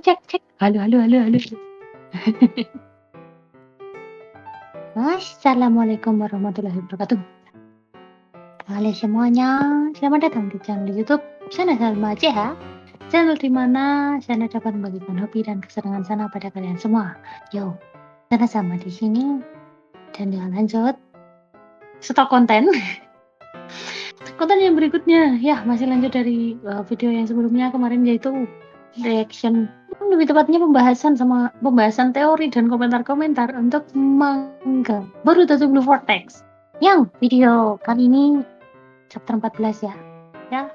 Cek cek. Halo halo halo halo. Assalamualaikum warahmatullahi wabarakatuh. Halo semuanya, selamat datang di channel YouTube Sana Salma CH. Channel di mana Sana dapat membagikan hobi dan kesenangan Sana pada kalian semua. Yo, Sana sama di sini dan dengan lanjut stok konten. Konten yang berikutnya, ya masih lanjut dari video yang sebelumnya kemarin, yaitu reaction, lebih tepatnya pembahasan teori dan komentar-komentar untuk manga Boruto The Blue Vortex. Yang video kali ini chapter 14 ya.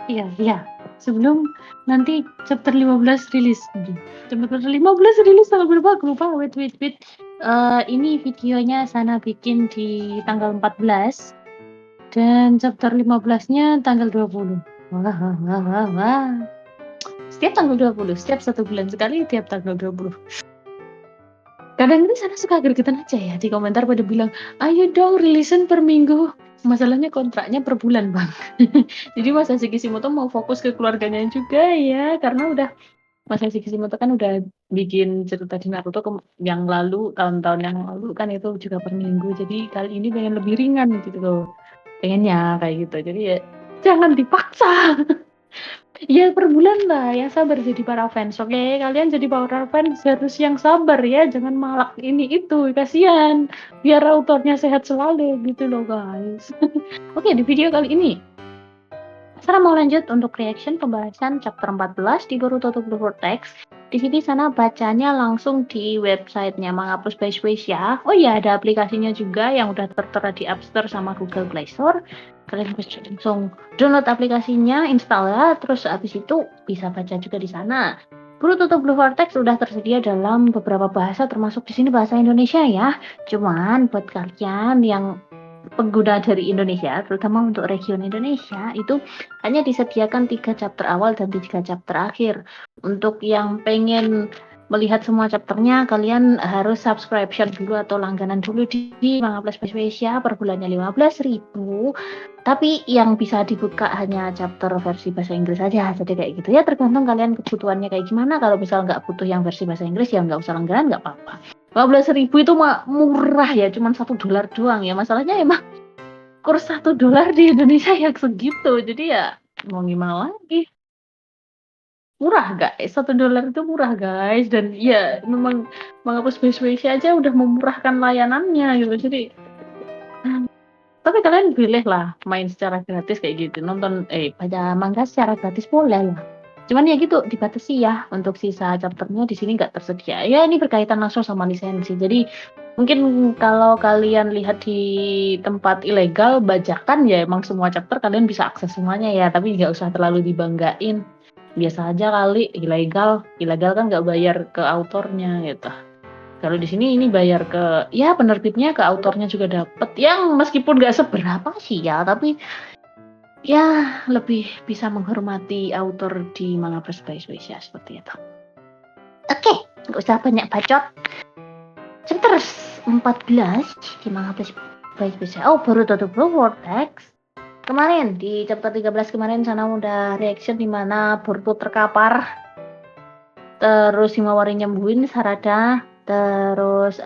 Iya. Sebelum nanti chapter 15 rilis. Chapter 15 rilis tanggal berapa? Aku lupa. Wait. Ini videonya Sana bikin di tanggal 14. Dan chapter 15-nya tanggal 20. Wah. Setiap tanggal 20, setiap 1 bulan sekali, tiap tanggal 20. Kadang ini Sana suka gregetan aja ya, di komentar pada bilang, ayo dong rilisin per minggu. Masalahnya kontraknya per bulan, Bang. Jadi Masashi Kishimoto mau fokus ke keluarganya juga ya, karena udah Masashi Kishimoto kan udah bikin cerita di Naruto yang lalu, tahun-tahun yang lalu kan itu juga per minggu. Jadi kali ini pengen lebih ringan gitu loh. Pengennya kayak gitu. Jadi ya jangan dipaksa. Ya per bulan lah, yang sabar jadi para fans, oke? Kalian jadi para fans harus yang sabar ya, jangan malak ini itu, kasihan. Biar autornya sehat selalu gitu loh guys. Oke, di video kali ini Sana mau lanjut untuk reaction pembahasan chapter 14 di Boruto The Blue Vortex. Di sini Sana bacanya langsung di websitenya Manga Plus by Shueisha. Oh iya, ada aplikasinya juga yang udah tertera di App Store sama Google Play Store. Kalian bisa langsung download aplikasinya, install ya, terus abis itu bisa baca juga di sana. Boruto The Blue Vortex udah tersedia dalam beberapa bahasa, termasuk di sini bahasa Indonesia ya. Cuman buat kalian yang pengguna dari Indonesia, terutama untuk region Indonesia, itu hanya disediakan 3 chapter awal dan 3 chapter akhir. Untuk yang pengen melihat semua chapternya, kalian harus subscription dulu atau langganan dulu di Manga Plus Indonesia per bulannya 15.000. Tapi yang bisa dibuka hanya chapter versi bahasa Inggris saja, jadi kayak gitu ya, tergantung kalian kebutuhannya kayak gimana. Kalau misal nggak butuh yang versi bahasa Inggris ya nggak usah langganan, nggak apa-apa. 15.000 itu murah ya, cuma $1 doang ya. Masalahnya emang kurs $1 di Indonesia ya segitu, jadi ya mau gimana lagi. Murah guys, $1 itu murah guys, dan ya memang menghapus Indonesia aja udah memurahkan layanannya gitu, jadi tapi kalian pilih lah main secara gratis kayak gitu, nonton baca manga secara gratis boleh lah. Cuman ya gitu, dibatasi ya, untuk sisa chapternya di sini nggak tersedia. Ya ini berkaitan langsung sama lisensi. Jadi mungkin kalau kalian lihat di tempat ilegal bajakan ya emang semua chapter kalian bisa akses semuanya ya, tapi nggak usah terlalu dibanggain. Biasa aja kali ilegal kan nggak bayar ke autornya gitu. Kalau di sini ini bayar ke ya penerbitnya, ke autornya juga dapat. Yang meskipun nggak seberapa sih ya, tapi ya lebih bisa menghormati autor di Manga Plus by Shueisha seperti itu. Oke, nggak usah banyak bacot. Chapter 14 di Manga Plus by Shueisha. Oh, Boruto The Blue Vortex. Kemarin di chapter 13 kemarin Sana udah reaction di mana Boruto terkapar. Terus Himawari nyembuhin Sarada. Terus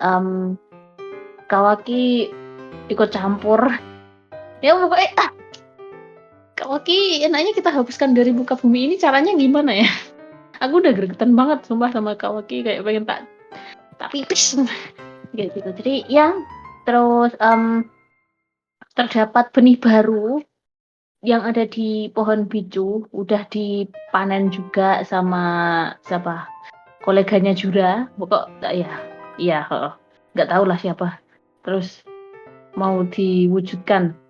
Kawaki ikut campur. Ya pokoknya Kawaki enaknya kita hapuskan dari muka bumi ini, caranya gimana ya? Aku udah gregetan banget sumpah sama Kawaki, kayak pengen tak pipis kayak gitu. Jadi ya terus terdapat benih baru yang ada di pohon bicu, udah dipanen juga sama siapa, koleganya Jura, pokok iya nggak tahu lah siapa. Terus mau diwujudkan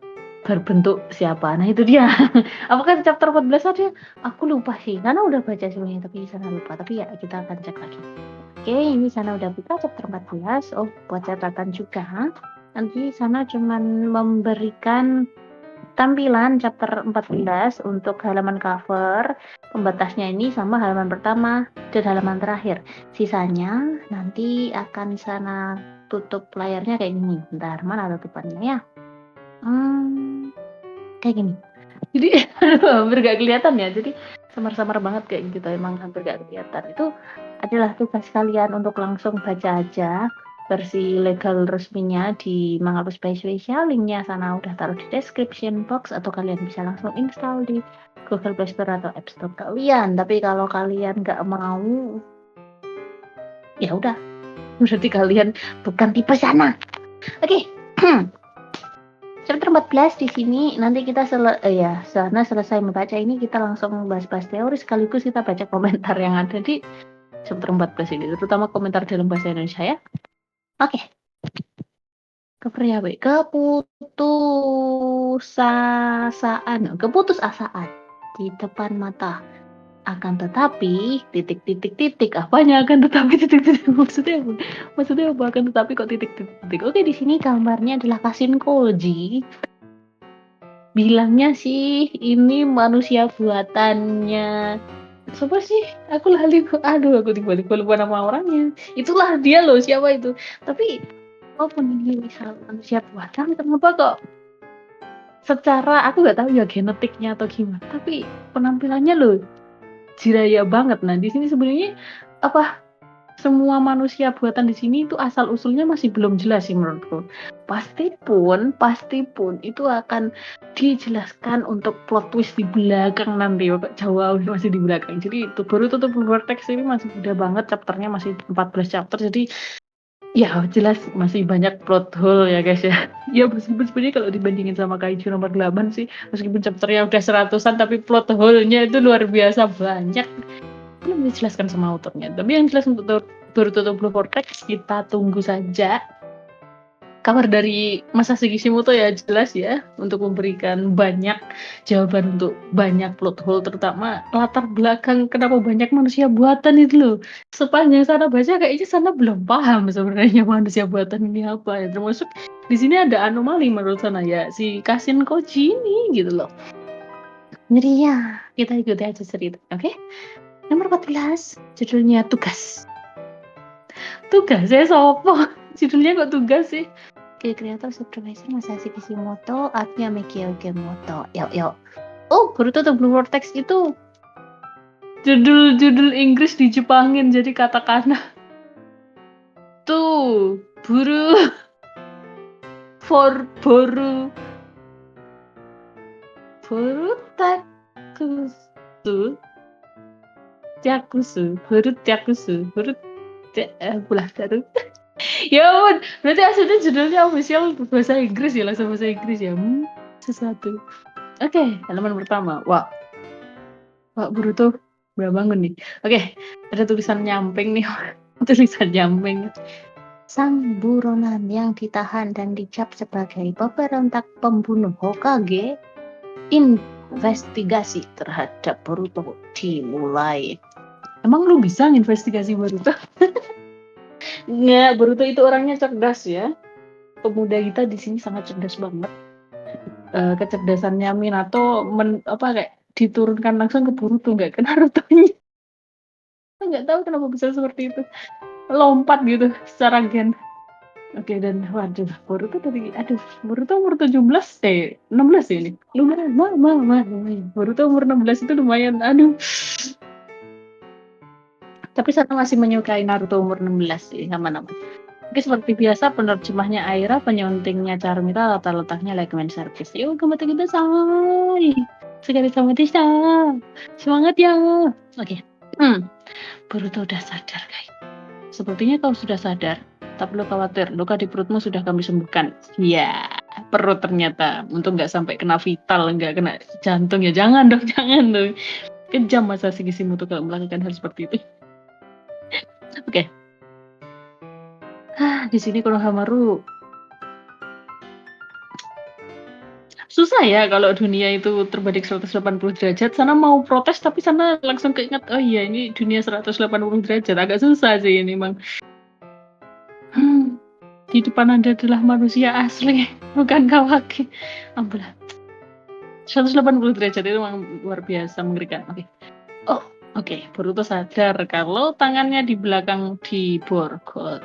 berbentuk siapa, nah itu dia. Apakah chapter 14 ada? Aku lupa sih, karena udah baca semuanya tapi Sana lupa, tapi ya kita akan cek lagi. Oke, ini Sana udah buka chapter 14. Oh, buat catatan juga, nanti Sana cuman memberikan tampilan chapter 14 untuk halaman cover, pembatasnya ini sama halaman pertama dan halaman terakhir. Sisanya nanti akan Sana tutup layarnya kayak gini. Bentar, mana tutupannya ya? Kayak gini. Jadi hampir gak kelihatan ya. Jadi samar-samar banget kayak gitu, emang hampir nggak kelihatan. Itu adalah tugas kalian untuk langsung baca aja versi legal resminya di Mangalus by Swecia, linknya sana udah taruh di description box, atau kalian bisa langsung install di Google Play Store atau App Store kalian. Tapi kalau kalian nggak mau, ya udah, berarti kalian bukan tipe sana. Oke. Chapter 14 di sini nanti kita sana selesai membaca ini, kita langsung bahas-bahas teori sekaligus kita baca komentar yang ada di chapter 14 ini, terutama komentar dalam bahasa Indonesia ya. Oke. Keputusasaan di depan mata. Akan tetapi titik. Apanya akan tetapi titik. Maksudnya apa akan tetapi kok titik. Oke, di sini gambarnya adalah Kasin Koji. Bilangnya sih ini manusia buatannya. Siapa sih? Aku tiba-tiba lupa nama orangnya. Itulah dia loh, siapa itu? Tapi walaupun ini misal manusia buatan, kenapa kok secara aku nggak tahu ya genetiknya atau gimana, tapi penampilannya loh jiraya banget. Nah, di sini sebenarnya apa semua manusia buatan di sini itu asal usulnya masih belum jelas sih menurutku. Pasti pun itu akan dijelaskan untuk plot twist di belakang nanti, jauh masih di belakang. Jadi itu baru tutup Vortex ini masih muda banget, chapternya masih 14 chapter, jadi ya jelas masih banyak plot hole ya guys ya. Ya meskipun sebenarnya kalau dibandingin sama Kaiju nomor 8 sih, meskipun chapternya udah 100-an, tapi plot hole-nya itu luar biasa banyak. Belum dijelaskan sama autornya. Tapi yang jelas untuk Boruto Blue Vortex, kita tunggu saja kabar dari Masashi Kishimoto ya, jelas ya, untuk memberikan banyak jawaban untuk banyak plot hole, terutama latar belakang kenapa banyak manusia buatan itu loh. Sepanjang sana baca kayaknya sana belum paham sebenarnya manusia buatan ini apa ya. Termasuk di sini ada anomali menurut sana ya, si Kasin Koji ini gitu loh. Jadi ya, kita ikuti aja cerita, oke? Nomor 14, judulnya Tugas. Tugas saya sopo? Judulnya kok tugas sih? Oke, kreator supervisor Masashi Kishimoto, artnya Mikio Gemoto. Yuk. Oh, Boruto The Blue Vortex itu judul Inggris dijepangin jadi katakana. Tuh, boru pulah taruh. Ya ampun, berarti aslinya judulnya official bahasa Inggris ya, langsung bahasa Inggris ya. Sesuatu. Oke, halaman pertama. Wah, Boruto udah bangun nih. Oke, ada tulisan nyamping nih. Tulisan nyamping. Sang buronan yang ditahan dan dicap sebagai pemberontak pembunuh Hokage, investigasi terhadap Boruto dimulai. Emang lu bisa nginvestigasi Boruto? Nggak, Boruto itu orangnya cerdas ya. Pemuda kita di sini sangat cerdas banget. Kecerdasannya Minato kayak diturunkan langsung ke Boruto, nggak ke Naruto-nya. Nggak tahu kenapa bisa seperti itu, lompat gitu secara gen. Oke, dan waduh, Boruto umur 17 16 ya ini, lumayan. Boruto umur 16 itu lumayan, aduh. Tapi saya masih menyukai Naruto umur 16 sih, sama-sama. Oke, seperti biasa penerjemahnya Aira, penyuntingnya Charmita, letaknya Legman Service. Yuk, gambar kita say. Sekali sama Tisha. Semangat ya. Oke. Boruto udah sadar, guys. Sepertinya kau sudah sadar. Tak perlu khawatir, luka di perutmu sudah kami sembuhkan. Ya, perut ternyata. Untuk nggak sampai kena vital, nggak kena jantung ya. Jangan dong. Kejam Masashi Kishimoto kalau melakukan hal seperti itu. Oke. Di sini Konohamaru susah ya kalau dunia itu terbalik 180 derajat. Sana mau protes tapi sana langsung keinget, oh iya ini dunia 180 derajat. Agak susah sih ini, Bang. Di depan Anda adalah manusia asli, bukan kawaki. Ampun. 180 derajat itu memang luar biasa mengerikan. Oke. Boruto sadar kalau tangannya di belakang di borgol.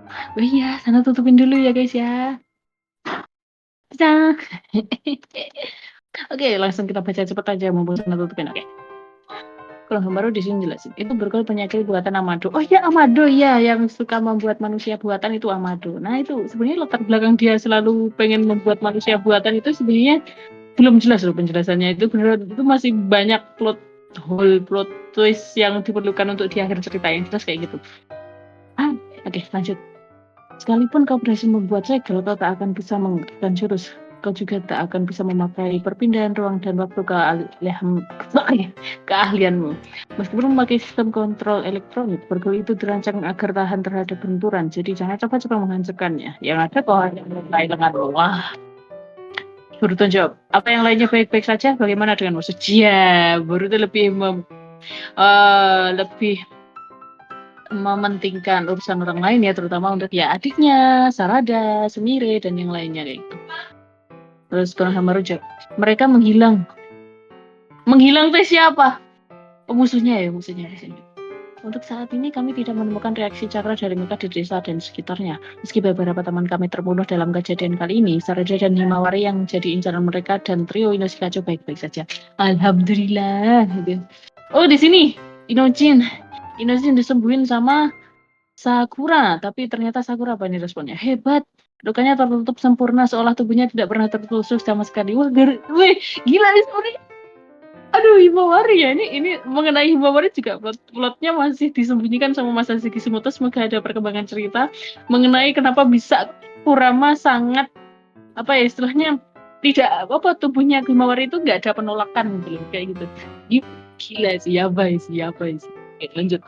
Oh iya, sana tutupin dulu ya guys ya. Oke, langsung kita baca cepet aja mumpung sana tutupin. Oke. Konohamaru di sini jelasin. Itu bergol penyakit buatan Amado. Oh ya, Amado ya, yang suka membuat manusia buatan itu Amado. Nah, itu sebenarnya latar belakang dia selalu pengen membuat manusia buatan itu sebenarnya belum jelas loh penjelasannya. Itu benar itu masih banyak plot hole, plot twist yang diperlukan untuk di akhir cerita yang jelas kayak gitu. Oke, lanjut. Sekalipun kau berhasil membuat segel, kau tak akan bisa menggerakkan jurus. Kau juga tak akan bisa memakai perpindahan ruang dan waktu keahlianmu. Meskipun memakai sistem kontrol elektronik, bergol itu dirancang agar tahan terhadap benturan. Jadi jangan coba-coba menghancurkannya. Yang ada kau hanya melukai lenganmu. Wah, Boruto jawab. Apa yang lainnya baik-baik saja? Bagaimana dengan musuh? Ya, Boruto lebih mementingkan urusan orang lain ya, terutama untuk ya adiknya, Sarada, Sumire, dan yang lainnya kayak gitu. Terus Konohamaru jawab, mereka menghilang. Menghilang teh siapa? Oh, musuhnya ya, musuhnya. Untuk saat ini kami tidak menemukan reaksi cakra dari mereka di desa dan sekitarnya. Meski beberapa teman kami terbunuh dalam kejadian kali ini, Sarada dan Himawari yang jadi incaran mereka dan trio Inoshikacho baik-baik saja. Alhamdulillah. Gitu. Oh, di sini Inojin disembuhin sama Sakura, tapi ternyata Sakura apa nih responnya? Hebat, lukanya tertutup sempurna seolah tubuhnya tidak pernah tertusuk sama sekali. Wah, wih, gila nih sorry. Aduh, Himawari ya, ini mengenai Himawari juga plotnya masih disembunyikan sama Masashi Kishimoto. Semoga ada perkembangan cerita mengenai kenapa bisa Kurama sangat apa ya istilahnya tidak apa tubuhnya Himawari itu nggak ada penolakan gitu kayak gitu. Gila sih, yabai sih. Oke, lanjut.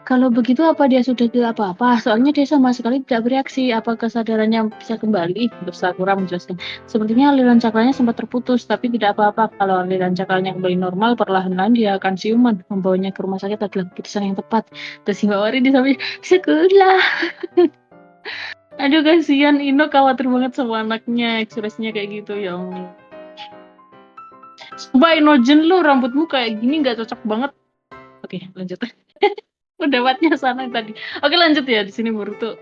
Kalau begitu apa dia sudah tidak apa-apa? Soalnya dia sama sekali tidak bereaksi. Apa kesadarannya bisa kembali? Untuk Sakura menjelaskan. Sepertinya aliran cakranya sempat terputus, tapi tidak apa-apa. Kalau aliran cakranya kembali normal, perlahan-lahan dia akan siuman. Membawanya ke rumah sakit adalah keputusan yang tepat. Terus Himawari di samping, sekolah. Aduh, kasihan Ino khawatir banget sama anaknya. Ekspresinya kayak gitu, ya Allah. Coba Inogen lu, rambutmu kayak gini nggak cocok banget. Oke, lanjut. Pendapatnya sana tadi. Oke, lanjut ya di sini Boruto.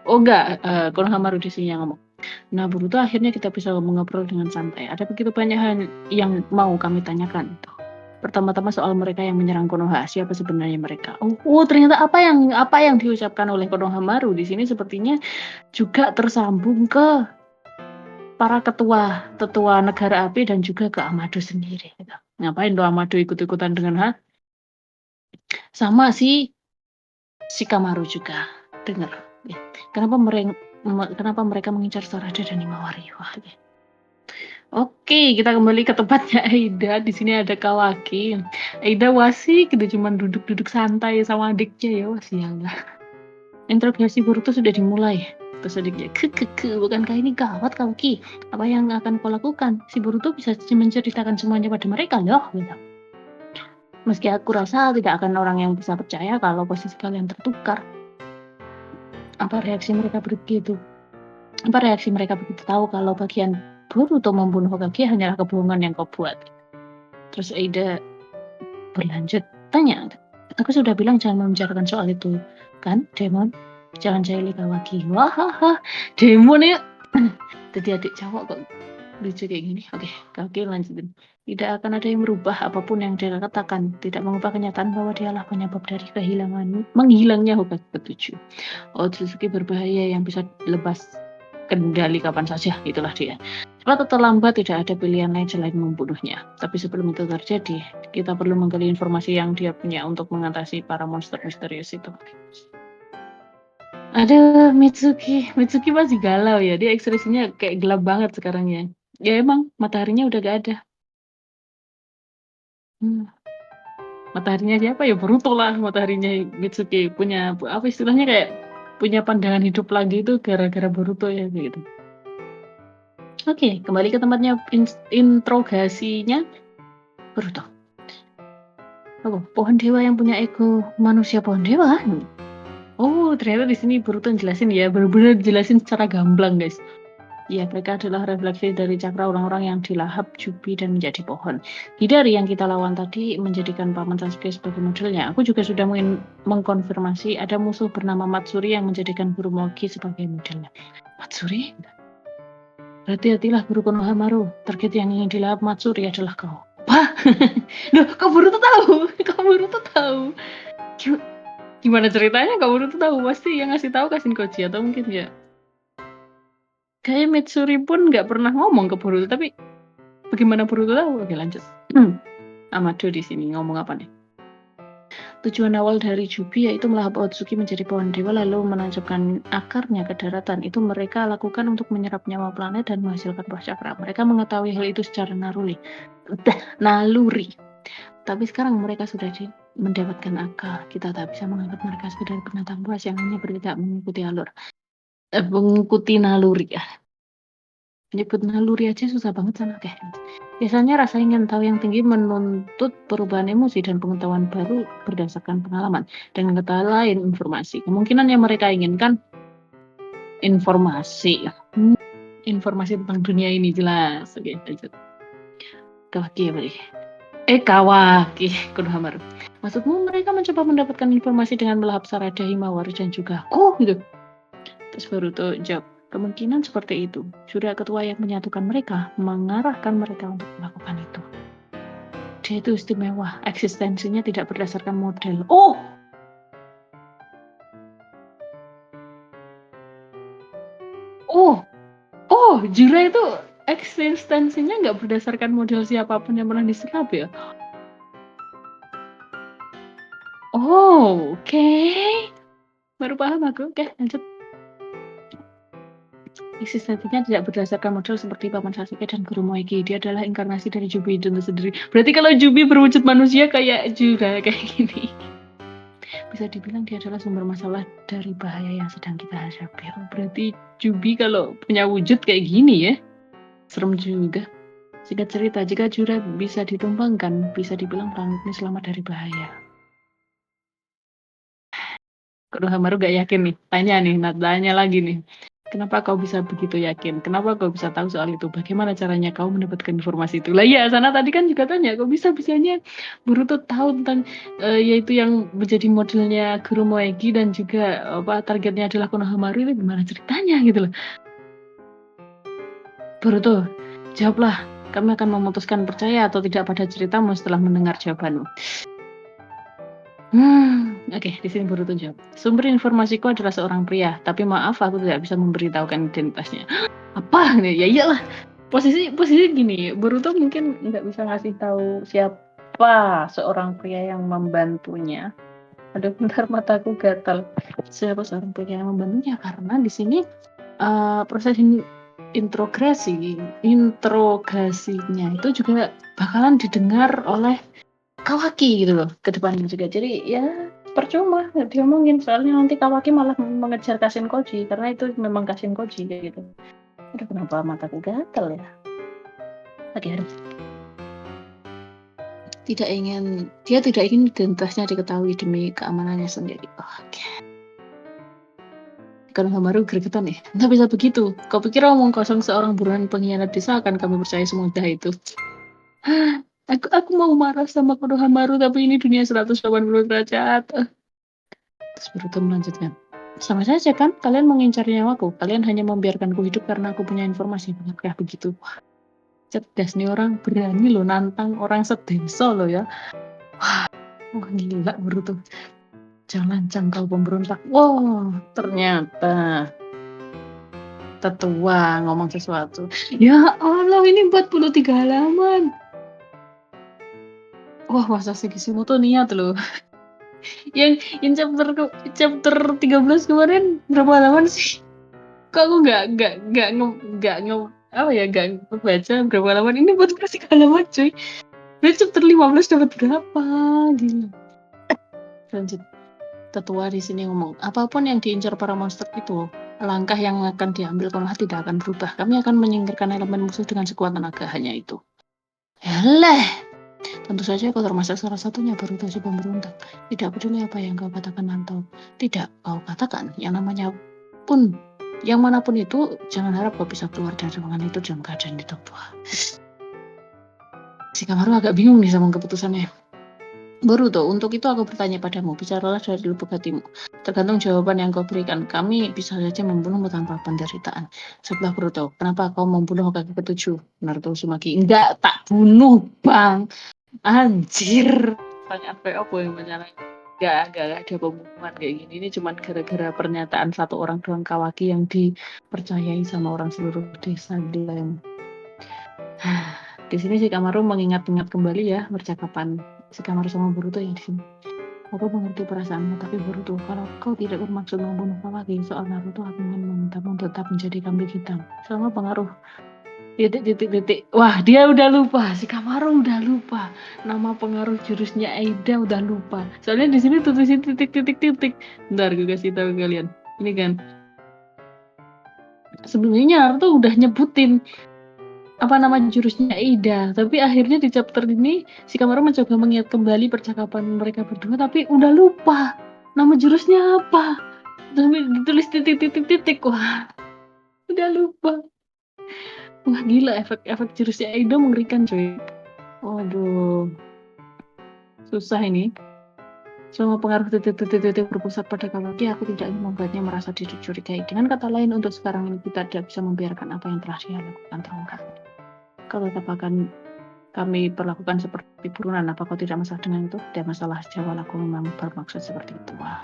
Oh enggak, Konohamaru di sini yang ngomong. Nah, Boruto akhirnya kita bisa ngobrol dengan santai. Ada begitu banyak hal yang mau kami tanyakan. Pertama-tama soal mereka yang menyerang Konoha. Siapa sebenarnya mereka? Oh, ternyata apa yang diucapkan oleh Konohamaru di sini sepertinya juga tersambung ke para tetua negara api dan juga ke Amado sendiri. Gitu. Ngapain lo Amado ikut-ikutan dengan sama si Shikamaru juga. Dengar. Kenapa mereka mengincar Sarada dan Himawari? Wah, ya. Oke, kita kembali ke tempatnya Aida. Di sini ada Kawaki. Aida wasik, gitu cuman duduk-duduk santai sama adiknya ya, sialah. Interogasi Boruto sudah dimulai. Terus adiknya, bukankah ini gawat Kawaki? Apa yang akan kau lakukan? Si Boruto bisa menceritakan semuanya pada mereka loh, gitu. Meski aku rasa tidak akan orang yang bisa percaya kalau posisi kalian tertukar. Apa reaksi mereka begitu tahu kalau bagian Boruto membunuh Hokage hanyalah kebohongan yang kau buat? Terus Aida berlanjut tanya, aku sudah bilang jangan membicarakan soal itu kan, Demon? Jangan jahili Kawaki. Wah, Demon ya. Jadi adik cowok kok lucu kayak gini. Oke, Kawaki lanjutin. Tidak akan ada yang merubah apapun yang dia katakan. Tidak mengubah kenyataan bahwa dialah penyebab dari menghilangnya Hokage ke-7. Otsutsuki berbahaya yang bisa lepas kendali kapan saja, itulah dia. Cepat atau lambat tidak ada pilihan lain selain membunuhnya. Tapi sebelum itu terjadi, kita perlu menggali informasi yang dia punya untuk mengatasi para monster misterius itu. Aduh, Mitsuki masih galau ya. Dia ekspresinya kayak gelap banget sekarang ya. Ya emang, mataharinya udah gak ada. Mataharinya siapa ya? Boruto lah mataharinya Mitsuki. Punya, apa istilahnya kayak punya pandangan hidup lagi itu gara-gara Boruto ya gitu. Oke, kembali ke tempatnya interogasinya Boruto. Oh, pohon dewa yang punya ego manusia pohon dewa. Oh, ternyata di sini Boruto jelasin ya, benar-benar jelasin secara gamblang, guys. Ya, mereka adalah refleksi dari cakra orang-orang yang dilahap Jubi dan menjadi pohon. Hidari yang kita lawan tadi menjadikan Paman Sasuke sebagai modelnya. Aku juga sudah mengkonfirmasi ada musuh bernama Matsuri yang menjadikan Guru Mogi sebagai modelnya. Matsuri? Hati-hatilah Guru Konohamaru, target yang ingin dilahap Matsuri adalah kau. Apa? Duh, kau Boruto tahu? Kau Boruto tahu? Gimana ceritanya kau Boruto tahu? Pasti yang ngasih tahu Kashinkoji atau mungkin ya. Kayak Mitsuri pun nggak pernah ngomong ke Boruto, tapi bagaimana Boruto tahu? Oke lanjut. Amado di sini ngomong apa nih? Tujuan awal dari Jubi yaitu melahap Otsuki menjadi pohon dewa lalu menancapkan akarnya ke daratan. Itu mereka lakukan untuk menyerap nyawa planet dan menghasilkan buah cakra. Mereka mengetahui hal itu secara naluri. Tapi sekarang mereka sudah mendapatkan akal. Kita tak bisa menganggap mereka sekedar binatang buas yang hanya bergerak mengikuti naluri ya. Menyebut naluri aja susah banget sana. Oke. Biasanya rasa ingin tahu yang tinggi menuntut perubahan emosi dan pengetahuan baru berdasarkan pengalaman. Dengan kata lain, informasi. Kemungkinan yang mereka inginkan informasi. Informasi tentang dunia ini jelas. Oke, lanjut. Kawaki ya, Bari. Kawaki Konohamaru. Maksudmu mereka mencoba mendapatkan informasi dengan melahap Sarada Himawari dan juga gitu. Terus Boruto jawab, kemungkinan seperti itu. Surya ketua yang menyatukan mereka, mengarahkan mereka untuk melakukan itu. Dia itu istimewa, eksistensinya tidak berdasarkan model. Jura itu eksistensinya nggak berdasarkan model siapapun yang pernah diserap ya? Oke. Baru paham aku. Oke, lanjut. Eksistensinya tidak berdasarkan model seperti Paman Sasuke dan Guru Moegi. Dia adalah inkarnasi dari Jubi itu sendiri. Berarti kalau Jubi berwujud manusia kayak Jura kayak gini. Bisa dibilang dia adalah sumber masalah dari bahaya yang sedang kita hadapi. Berarti Jubi kalau punya wujud kayak gini ya. Serem juga. Singkat cerita, jika Jura bisa ditumbangkan, bisa dibilang planet ini selamat dari bahaya. Konohamaru gak yakin nih. Tanya lagi nih. Kenapa kau bisa begitu yakin? Kenapa kau bisa tahu soal itu? Bagaimana caranya kau mendapatkan informasi itu? Lah ya, sana tadi kan juga tanya, kok bisa-bisanya Boruto tahu tentang yaitu yang menjadi modelnya Guru Moegi dan juga targetnya adalah Konohamaru, ini gimana ceritanya gitu loh. Boruto, jawablah. Kami akan memutuskan percaya atau tidak pada ceritamu setelah mendengar jawabanmu. Oke, di sini Boruto jawab. Sumber informasiku adalah seorang pria, tapi maaf aku tidak bisa memberitahukan identitasnya. Apa nih? Ya iyalah. Posisi gini, Boruto mungkin nggak bisa ngasih tahu siapa seorang pria yang membantunya. Aduh, bentar mataku gatal. Siapa seorang pria yang membantunya? Karena di sini proses interogasinya itu juga bakalan didengar oleh Kawaki gitu loh ke depannya juga. Jadi ya percuma diomongin soalnya nanti Kawaki malah mengejar Kashinkoji karena itu memang Kashinkoji kayak gitu. Aduh, kenapa mataku gatal ya? Oke, dia tidak ingin identitasnya diketahui demi keamanannya sendiri. Oke. Konohamaru gregetan nih. Nggak bisa begitu. Kau pikir omong kosong seorang buruan pengkhianat desa akan kami percaya semudah itu? Aku mau marah sama Konohamaru tapi ini dunia 180 derajat. Terus Boruto melanjutkan. Sama saja kan, kalian mengincar nyawaku. Kalian hanya membiarkanku hidup karena aku punya informasi. Bukankah begitu? Wah, cerdas nih orang, berani loh nantang orang sedesa loh ya. Wah, gila Boruto. Jangan kau pemberontak. Wow, ternyata tetua ngomong sesuatu. Ya Allah, ini 43 halaman. Wah, Masashi Kishimoto niat loh. yang chapter 13 kemarin berapa halaman sih? Kok aku nggak baca berapa halaman ini buat kasih halaman cuy. Berarti chapter 15 dapat berapa? Gila. Lanjut. Tetua di sini ngomong, apapun yang diincar para monster itu, langkah yang akan diambil Konoha tidak akan berubah. Kami akan menyingkirkan elemen musuh dengan sekuat tenaga, hanya itu. Yalah. Tentu saja kau termasuk salah satunya Boruto si pemberontak. Tidak peduli apa yang kau katakan atau tidak kau katakan, yang namanya pun yang manapun itu, jangan harap kau bisa keluar dari ruangan itu dalam keadaan itu. Si Kamaru agak bingung nih sama keputusannya. Boruto, untuk itu aku bertanya padamu, bicaralah dari lubuk hatimu. Tergantung jawaban yang kau berikan, kami bisa saja membunuhmu tanpa penderitaan. Sebelah Boruto, kenapa kau membunuh Hokage ke-7, Naruto Uzumaki? Enggak, tak bunuh, Bang. Anjir. Pertanyaan kayak apa yang bicara? Enggak ada pembunuhan kayak gini. Ini cuma gara-gara pernyataan satu orang doang, Kawaki, yang dipercayai sama orang seluruh desa di Lem. Di sini Shikamaru mengingat-ingat kembali ya percakapan Shikamaru sama Boruto yang di sini. Aku mengerti perasaanmu, tapi Boruto, kalau kau tidak bermaksud membunuh Kawaki, soal Naruto aku ingin memintamu tetap menjadi kambing hitam. Selama pengaruh titik. Wah, dia udah lupa. Shikamaru udah lupa. Nama pengaruh jurusnya Aida udah lupa. Soalnya di sini tulisin titik. Bentar, gue kasih tahu kalian. Ini kan sebenarnya Naruto udah nyebutin apa nama jurusnya Aida, tapi akhirnya di chapter ini Shikamaru mencoba mengingat kembali percakapan mereka berdua, tapi udah lupa nama jurusnya apa. Tapi ditulis titik. Wah, udah lupa. Wah, gila, efek jurusnya Aida mengerikan, coy. Waduh, susah ini. Selama pengaruh titik berpusat pada Kawaki, aku tidak ingin membuatnya merasa dicurigai. Dengan kata lain, untuk sekarang ini kita tidak bisa membiarkan apa yang telah dia lakukan terungkap. Kalau tetap akan kami perlakukan seperti buronan, apa kau tidak masalah dengan itu? Tidak masalah, jawab aku memang bermaksud seperti itu. Wah,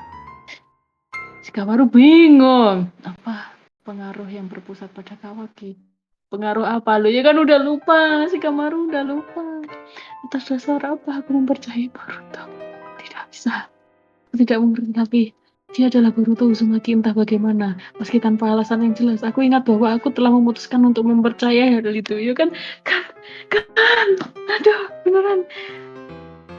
Shikamaru bingung. Apa pengaruh yang berpusat pada Kawaki? Pengaruh apa lo? Ya kan udah lupa, Shikamaru udah lupa. Atas dasar apa aku mempercayai Boruto? Tidak bisa. Aku tidak mengerti, tapi dia adalah Boruto Uzumaki entah bagaimana. Meski tanpa alasan yang jelas, aku ingat bahwa aku telah memutuskan untuk mempercayai hal itu. Ya kan? Kan? Aduh, beneran.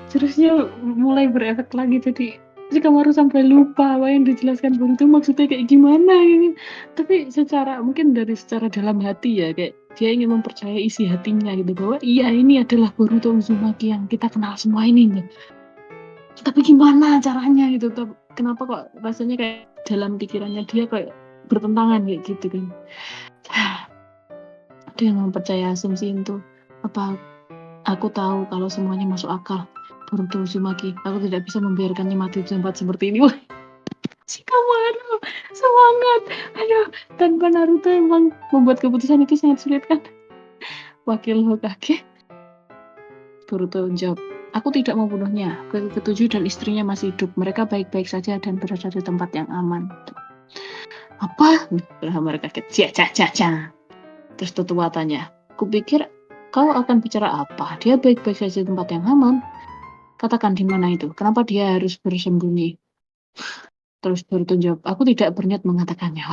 Jurusnya mulai berefek lagi, jadi Shikamaru sampai lupa apa yang dijelaskan Boruto maksudnya kayak gimana ini. Tapi mungkin dari secara dalam hati ya, kayak dia ingin mempercayai isi hatinya gitu, bahwa iya ini adalah Boruto Uzumaki yang kita kenal semua ini gitu. Tapi gimana caranya gitu, kenapa kok rasanya kayak dalam pikirannya dia kayak bertentangan kayak gitu kan. Dia mempercayai asumsi itu. Apa aku tahu kalau semuanya masuk akal. Boruto Uzumaki, aku tidak bisa membiarkannya mati di tempat seperti ini. Wah, Shikamaru semangat. Aduh, tanpa Naruto emang membuat keputusan itu sangat sulit kan. Wakil Hokage, Boruto jawab, aku tidak membunuhnya. Ketujuh dan istrinya masih hidup. Mereka baik-baik saja dan berada di tempat yang aman. Apa? Mereka kaget. Terus tetua tanya, kupikir kau akan bicara apa? Dia baik-baik saja di tempat yang aman. Katakan di mana itu? Kenapa dia harus bersembunyi? Terus Boruto jawab, aku tidak berniat mengatakannya.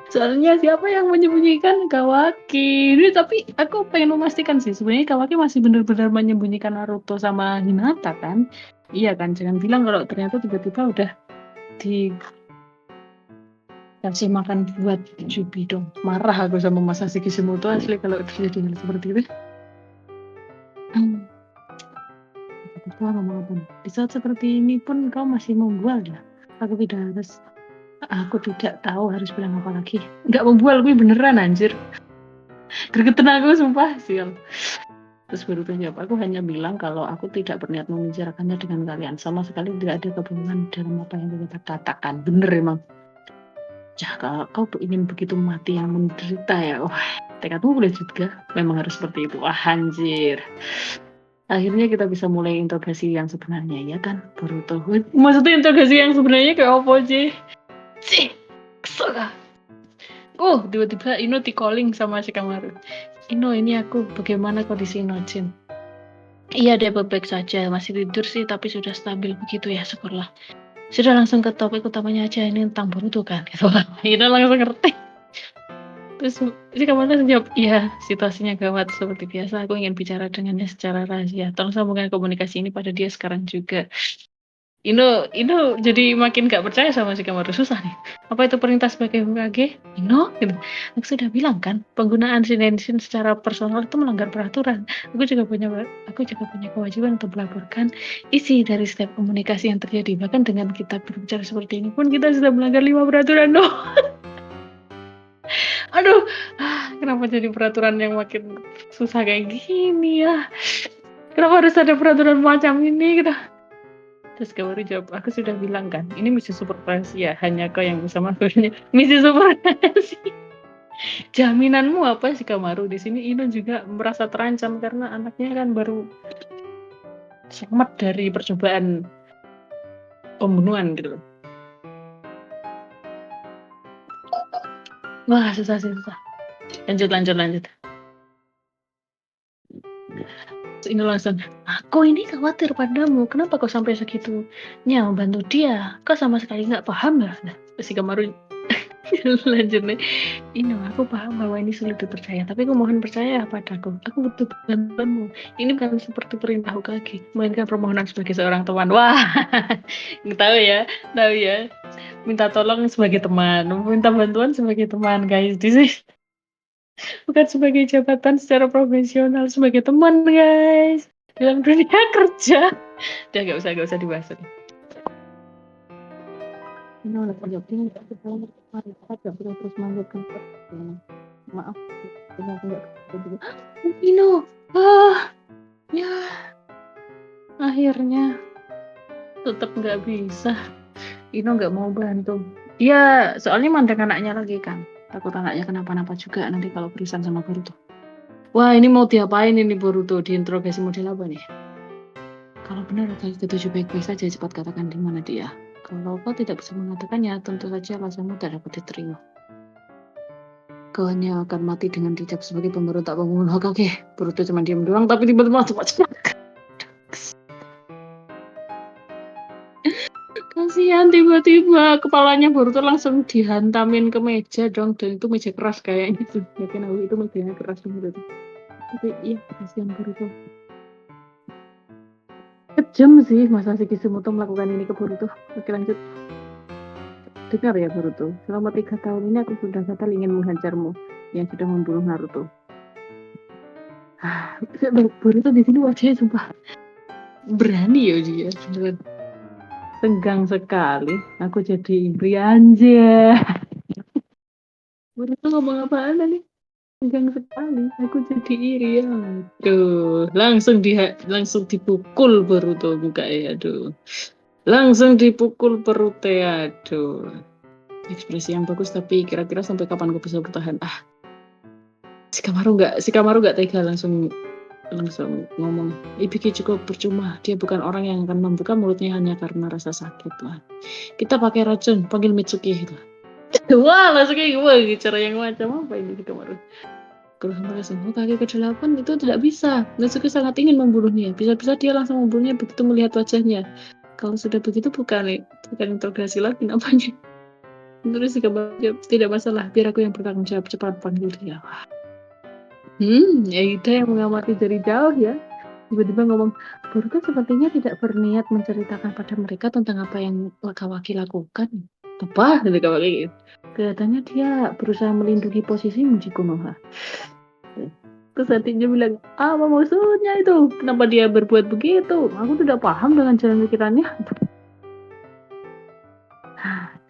Soalnya siapa yang menyembunyikan Kawaki? Tapi aku pengen memastikan sih, sebenarnya Kawaki masih benar-benar menyembunyikan Naruto sama Hinata kan? Iya kan? Jangan bilang kalau ternyata tiba-tiba udah dikasih makan buat Jubi dong. Marah aku sama Masashi Kishimoto asli kalau terjadi hal seperti itu. Di saat seperti ini pun kau masih membual ya? Aku tidak tahu harus bilang apa lagi. Nggak membual, gue beneran anjir. Gregetan aku sumpah sial. Terus Boruto jawab, aku hanya bilang kalau aku tidak berniat membicarakannya dengan kalian. Sama sekali tidak ada kebohongan dalam apa yang kita katakan. Bener emang. Kalau kau ingin begitu mati yang menderita ya. Wah, tekadmu boleh juga. Memang harus seperti itu. Wah, anjir. Akhirnya kita bisa mulai interogasi yang sebenarnya, ya kan, Boruto? Maksudnya interogasi yang sebenarnya kayak apa sih? Kesel gak? Tiba-tiba Ino di-calling sama Shikamaru. Ino, ini aku. Bagaimana kondisi Inojin? Iya, dia baik-baik saja. Masih tidur sih, tapi sudah stabil begitu ya, syukurlah. Sudah langsung ke topik utamanya aja, ini tentang Boruto kan? Gitu. Ino langsung ngerti. Terus Shikamaru jawab, iya, situasinya gawat seperti biasa. Aku ingin bicara dengannya secara rahasia. Tolong sambungkan komunikasi ini pada dia sekarang juga. Ino jadi makin gak percaya sama Shikamaru. Susah nih. Apa itu perintah sebagai Hokage? Ino, gitu. Aku sudah bilang kan, penggunaan Shinshin secara personal itu melanggar peraturan. Aku juga punya kewajiban untuk melaporkan isi dari setiap komunikasi yang terjadi. Bahkan dengan kita berbicara seperti ini pun kita sudah melanggar 5 peraturan. No. Aduh, kenapa jadi peraturan yang makin susah kayak gini ya? Kenapa harus ada peraturan macam ini? Terus Kamaru jawab, aku sudah bilang kan, ini misi super rahasia, hanya kau yang bisa masuknya. Misi super rahasia. Jaminanmu apa sih Kamaru? Di sini Ino juga merasa terancam karena anaknya kan baru selamat dari percobaan pembunuhan gitu loh. Wah, susah. Lanjut. Terus Ino langsung, aku ini khawatir padamu, kenapa kau sampai segitunya membantu dia? Kau sama sekali nggak paham lah. Nah, si Kamaru lanjut nih. Ino, aku paham bahwa ini sulit dipercaya, tapi aku mohon percaya padaku. Aku butuh bantuanmu. Ini bukan seperti perintah Hokage, melainkan permohonan sebagai seorang teman. Wah, tahu ya. Minta tolong sebagai teman, minta bantuan sebagai teman, guys. This is bukan sebagai jabatan secara profesional, sebagai teman, guys. Dalam dunia kerja. Udah gak usah dibahas. Ino, terus melanjutkan. Maaf, ternyata nggak bisa. Ino, ya akhirnya tetap nggak bisa. Ino nggak mau bantu. Dia soalnya mandang anaknya lagi kan. Takut anaknya kenapa-napa juga nanti kalau berurusan sama Boruto. Wah, ini mau diapain ini Boruto? Diinterogasi model apa nih? Kalau benar Hokage ketujuh baik-baik saja, cepat katakan di mana dia. Kalau kau tidak bisa mengatakannya, tentu saja alasanmu tak dapat diterima. Kau hanya akan mati dengan dicap sebagai pemberontak pembunuh Hokage. Boruto cuma diam doang, tapi tiba-tiba langsung kasihan, tiba-tiba kepalanya Boruto langsung dihantamin ke meja dong, dan itu meja keras kayaknya tuh. Yakin aku itu mejanya keras gitu. Tapi iya, kasihan Boruto. Kejam sih masa si Kishimoto melakukan ini ke Boruto. Oke, lanjut. Dengar ya Boruto, selama 3 tahun ini aku sudah gatal ingin menghajarmu yang sudah membunuh Naruto. Boruto di sini wajahnya sumpah berani ya dia, beneran. Tegang sekali. Aku jadi iri anjir. Boruto ngomong apaan nih? Tegang sekali. Aku jadi iri ya. Aduh, langsung dipukul Boruto muka ya. Aduh. Langsung dipukul perutnya. Aduh. Ekspresi yang bagus tapi kira-kira sampai kapan gue bisa bertahan? Si Kamaru nggak tega langsung ngomong, Ibiki cukup percuma, dia bukan orang yang akan membuka mulutnya hanya karena rasa sakit lah. Kita pakai racun, panggil Mitsuki gitu. Wah, langsung kayak wah, cara yang macam apa ini si Kamaru? Kalau langsung, kaki ke-8 itu tidak bisa. Mitsuki sangat ingin membunuhnya. Bisa-bisa dia langsung membunuhnya begitu melihat wajahnya. Kalau sudah begitu bukan interogasi lagi namanya. Terus si Kamaru jawab, tidak masalah, biar aku yang bertanggung jawab, cepat panggil dia. Aida yang mengamati dari jauh ya. Tiba-tiba ngomong, Boruto sepertinya tidak berniat menceritakan pada mereka tentang apa yang Kawaki lakukan. Apa? Dari Kawaki. Kelihatannya dia berusaha melindungi posisi Muji Konoha. Terus hatinya bilang, apa maksudnya itu? Kenapa dia berbuat begitu? Aku tidak paham dengan jalan pikirannya.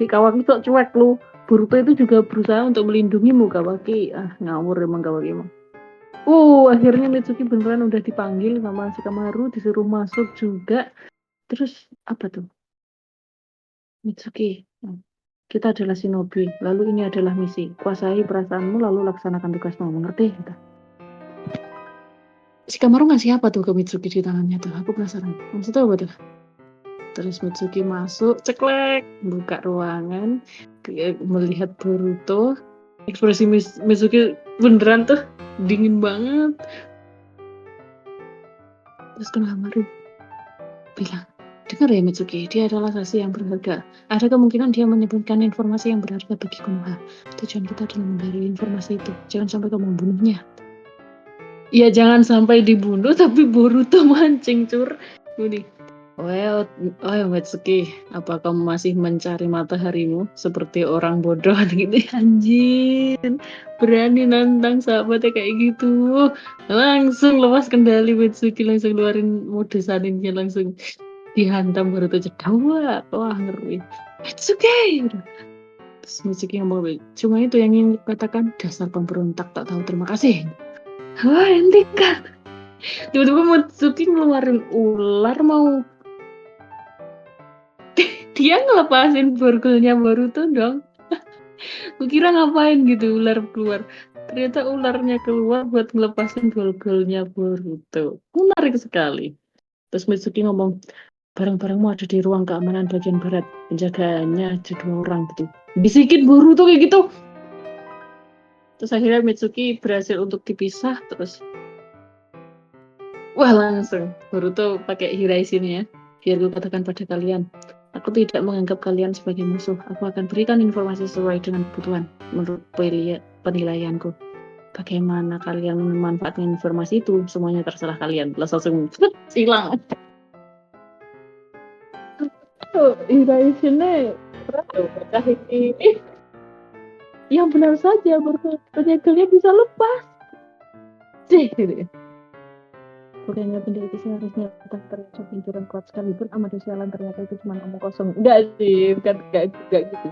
Si Kawaki sok cuek lu. Boruto itu juga berusaha untuk melindungimu Kawaki. Ngawur emang Kawaki emang. Akhirnya Mitsuki beneran udah dipanggil sama si Kamaru, disuruh masuk juga. Terus apa tuh? Mitsuki, kita adalah shinobi, lalu ini adalah misi. Kuasai perasaanmu, lalu laksanakan tugasmu. Mengerti? Gitu. Si Kamaru ngasih apa tuh ke Mitsuki di tangannya tuh? Aku penasaran. Maksudnya apa tuh? Terus Mitsuki masuk, ceklek, buka ruangan, melihat Boruto. Ekspresi Mitsuki beneran tuh dingin banget. Terus Kamaru bilang, dengar ya Mitsuki, dia adalah saksi yang berharga. Ada kemungkinan dia menyebutkan informasi yang berharga bagi Konoha. Tujuan kita adalah menggali informasi itu. Jangan sampai kamu membunuhnya. Ya jangan sampai dibunuh, tapi Boruto mancing cur. Ini. Well, Mitsuki, apa kamu masih mencari mataharimu seperti orang bodoh gitu? Anjir, berani nantang sahabatnya kayak gitu. Langsung lepas kendali Mitsuki, langsung keluarin mode saninnya, langsung dihantam Boruto cedawat. Wah, ngeri. Mitsuki! Terus Mitsuki ngomong, cuma itu yang ingin katakan, dasar pemberontak tak tahu terima kasih. Wah, hentikan. Tiba-tiba Mitsuki ngeluarin ular mau dia ngelepasin borgolnya Boruto dong. Kukira ngapain gitu ular keluar. Ternyata ularnya keluar buat ngelepasin borgolnya Boruto. Menarik sekali. Terus Mitsuki ngomong, barang-barangmu ada di ruang keamanan bagian barat. Penjagaannya ada 2 orang gitu. Bisikin Boruto kayak gitu. Terus akhirnya Mitsuki berhasil untuk dipisah. Terus wah langsung Boruto pakai Hiraishin ya. Biar gue katakan pada kalian, aku tidak menganggap kalian sebagai musuh. Aku akan berikan informasi sesuai dengan kebutuhan menurut penilaianku. Bagaimana kalian memanfaatkan informasi itu, semuanya terserah kalian. Terus langsung hilang. Hiraishin-nya baca ini. Yang benar saja, penyegelnya bisa lepas. Gitu ya. Bukannya benda itu seharusnya terlihat pincuran kuat sekalipun amat sialan ternyata itu cuma omong kosong. Enggak sih, bukan enggak gitu.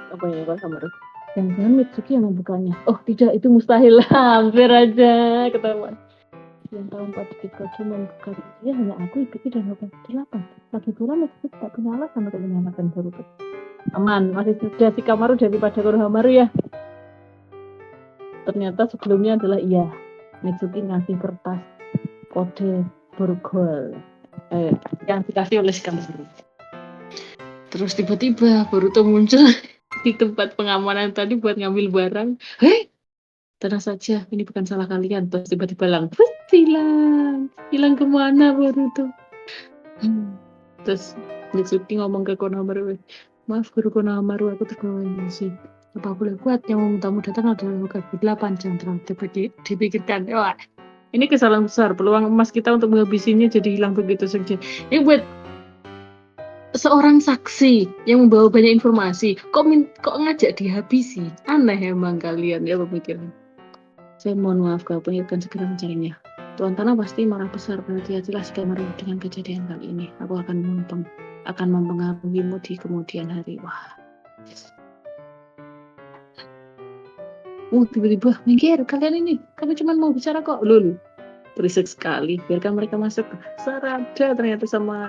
Apa ya Pak Samaru? Jangan Mitsuki yang membukanya. Oh tidak, itu mustahil. Hampir aja ketahuan. Yang tahun 4 cuma membuka dia hanya aku, Ibiki dan Hoka 8. Lagi pula Mitsuki tak punya alasan untuk menyelamatkan Boruto. Aman, masih sudah si Kamaru daripada Konohamaru ya. Ternyata sebelumnya adalah iya. Mitsuki ngasih kertas kode borgol yang dikasih oleh si Kamaru. Terus tiba-tiba Boruto muncul di tempat pengamanan tadi buat ngambil barang. Tenang saja, ini bukan salah kalian. Terus tiba-tiba hilang kemana Boruto? Terus Mitsuki ngomong ke Konohamaru, maaf Guru Konohamaru, aku terbawa emosi. Apa boleh buat yang memintamu datang adalah Hokage 8, jangan terlalu dipikirkan. Wah, ini kesalahan besar. Peluang emas kita untuk menghabisinya jadi hilang begitu saja. Ini buat seorang saksi yang membawa banyak informasi. Kok ngajak dihabisi? Aneh emang kalian ya pemikiran. Saya mohon maaf kalau akan segera mencarinya. Tuan Tanah pasti marah besar. Berhati-hatilah Kamaru dengan kejadian kali ini. Aku akan mempengaruhimu di kemudian hari. Wah. Tiba-tiba minggir kalian ini. Kami cuma mau bicara kok. Lulu. Berisik sekali. Biarkan mereka masuk. Sarada ternyata sama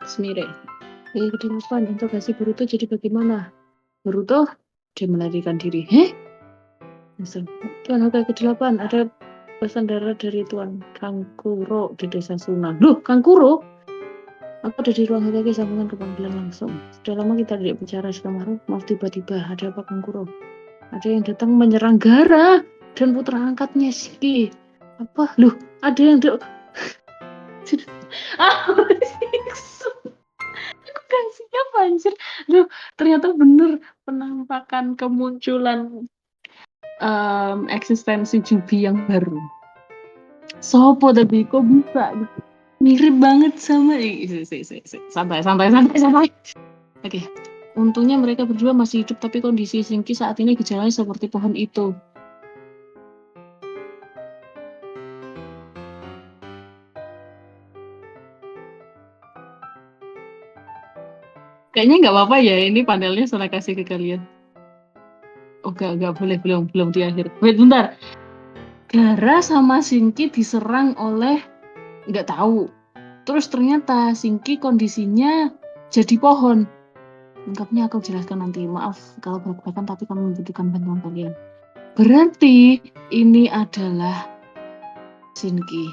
Smire. Kenapa interogasi Boruto jadi bagaimana? Boruto? Dia melarikan diri. Tuan Hokage ke-8 ada pesan darat dari Tuan Kankuro di desa Suna. Loh, Kankuro? Aku ada di ruang Hokage sambungan ke panggilan langsung. Sudah lama kita tidak bicara Shikamaru. Maaf tiba-tiba. Ada apa Kankuro? Ada yang datang menyerang Gaara dan putra angkatnya Shiki. Apa? Loh, ada yang aku gak siap anjir. Loh, ternyata bener penampakan kemunculan eksistensi Jubi yang baru. Sopo tapi kok bisa gitu? Mirip banget sama santai. Oke. Untungnya mereka berdua masih hidup, tapi kondisi Shinki saat ini gejalanya seperti pohon itu. Kayaknya nggak apa-apa ya, ini panelnya saya kasih ke kalian. Oh nggak boleh, belum di akhir. Wait bentar. Gaara sama Shinki diserang oleh nggak tahu. Terus ternyata Shinki kondisinya jadi pohon. Lengkapnya aku jelaskan nanti. Maaf kalau berbeda tapi kami membutuhkan bantuan kalian. Berarti ini adalah Shinki.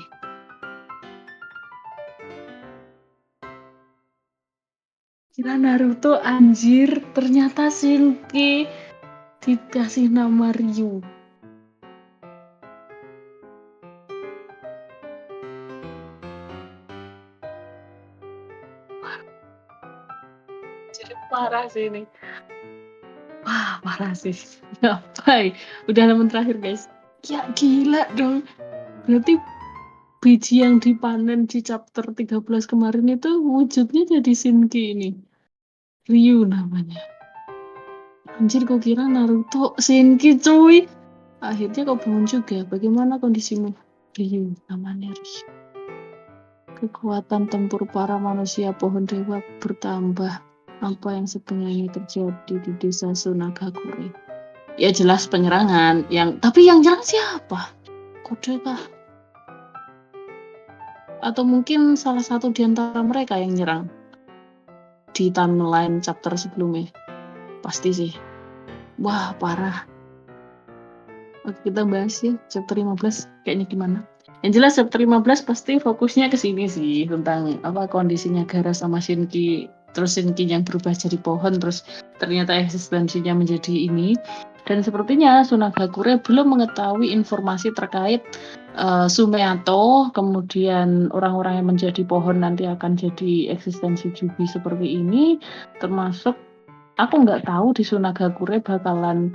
Kira Naruto anjir, ternyata Shinki dikasih nama Ryu. Jadi parah sih ini. Wah, parah sih. Ngapain? Udah halaman terakhir, guys. Ya gila dong. Berarti biji yang dipanen di chapter 13 kemarin itu wujudnya jadi Shinki ini. Ryu namanya. Anjir, kok kira Naruto Shinki cuy. Akhirnya kau bangun juga. Bagaimana kondisimu? Ryu namanya Ryu. Kekuatan tempur para manusia pohon dewa bertambah. Apa yang sebenarnya terjadi di desa Sunagakure? Ya jelas penyerangan. Tapi yang nyerang siapa? kode kah? Atau mungkin salah satu di antara mereka yang nyerang di timeline chapter sebelumnya. Pasti sih. Wah, parah. Oke, kita bahas ya chapter 15 kayaknya gimana. Yang jelas chapter 15 pasti fokusnya ke sini sih, tentang apa kondisinya Gaara sama Shinki. Terus Shinki yang berubah jadi pohon, terus ternyata eksistensinya menjadi ini. Dan sepertinya Sunagakure belum mengetahui informasi terkait Sumeato, kemudian orang-orang yang menjadi pohon nanti akan jadi eksistensi Jubi seperti ini. Termasuk aku nggak tahu di Sunagakure bakalan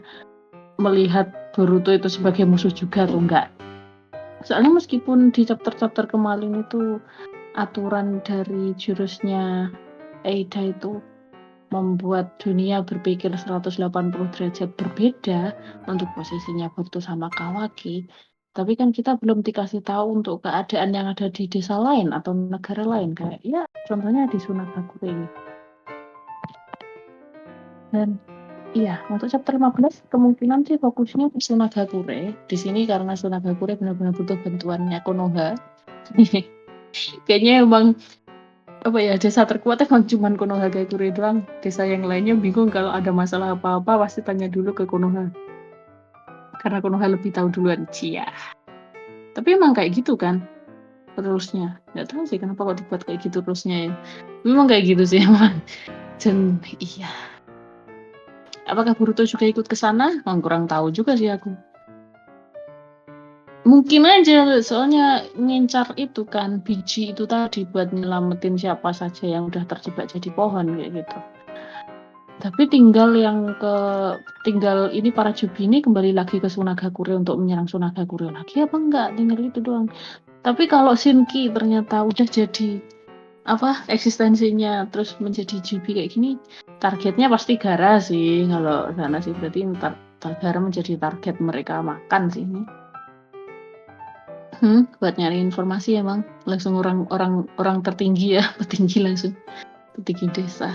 melihat Boruto itu sebagai musuh juga atau enggak. Soalnya meskipun di chapter-chapter kemarin itu aturan dari jurusnya Eida itu membuat dunia berpikir 180 derajat berbeda untuk posisinya Boruto sama Kawaki, tapi kan kita belum dikasih tahu untuk keadaan yang ada di desa lain atau negara lain, kayak ya contohnya di Sunagakure ini. Dan iya, untuk chapter 15 kemungkinan sih fokusnya ke Sunagakure. Di sini karena Sunagakure benar-benar butuh bantuannya Konoha. Kayaknya emang apa ya, desa terkuat emang cuman Konohagakure doang. Desa yang lainnya bingung kalau ada masalah apa-apa pasti tanya dulu ke Konoha. Karena Konoha lebih tahu duluan. Cia. Tapi emang kayak gitu kan terusnya. Nggak tahu sih kenapa kok dibuat kayak gitu terusnya ya. Memang kayak gitu sih emang. Dan iya. Apakah Boruto juga ikut ke sana? Kurang tahu juga sih aku. Mungkin aja, soalnya ngincar itu kan biji itu tadi buat nyelamatin siapa saja yang udah terjebak jadi pohon kayak gitu. Tapi tinggal ini para Jubi ini kembali lagi ke Sunagakure untuk menyerang Sunagakure lagi apa enggak? Tinggal itu doang. Tapi kalau Shinki ternyata udah jadi apa eksistensinya terus menjadi Jubi kayak gini, targetnya pasti Gaara sih. Kalau sana sih berarti Gaara menjadi target mereka makan sih ini. Buat nyari informasi emang langsung orang tertinggi ya, petinggi langsung, petinggi desa.